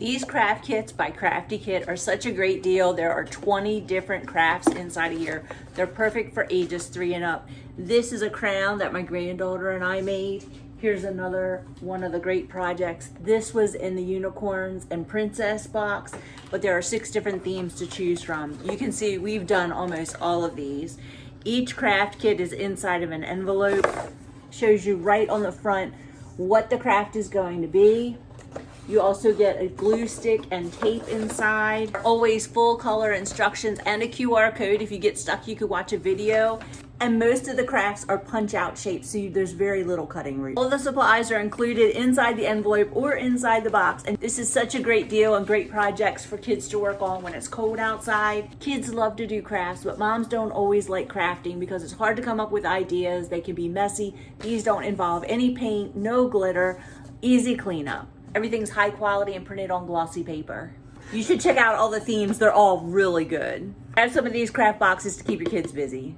These craft kits by Craftikit are such a great deal. There are 20 different crafts inside of here. They're perfect for ages 3 and up. This is a crown that my granddaughter and I made. Here's another one of the great projects. This was in the unicorns and princess box, but there are 6 different themes to choose from. You can see we've done almost all of these. Each craft kit is inside of an envelope. Shows you right on the front what the craft is going to be. You also get a glue stick and tape inside. Always full color instructions and a QR code. If you get stuck, you could watch a video. And most of the crafts are punch out shaped, so there's very little cutting room. All the supplies are included inside the envelope or inside the box. And this is such a great deal and great projects for kids to work on when it's cold outside. Kids love to do crafts, but moms don't always like crafting because it's hard to come up with ideas. They can be messy. These don't involve any paint, no glitter, easy cleanup. Everything's high quality and printed on glossy paper. You should check out all the themes. They're all really good. Grab some of these craft boxes to keep your kids busy.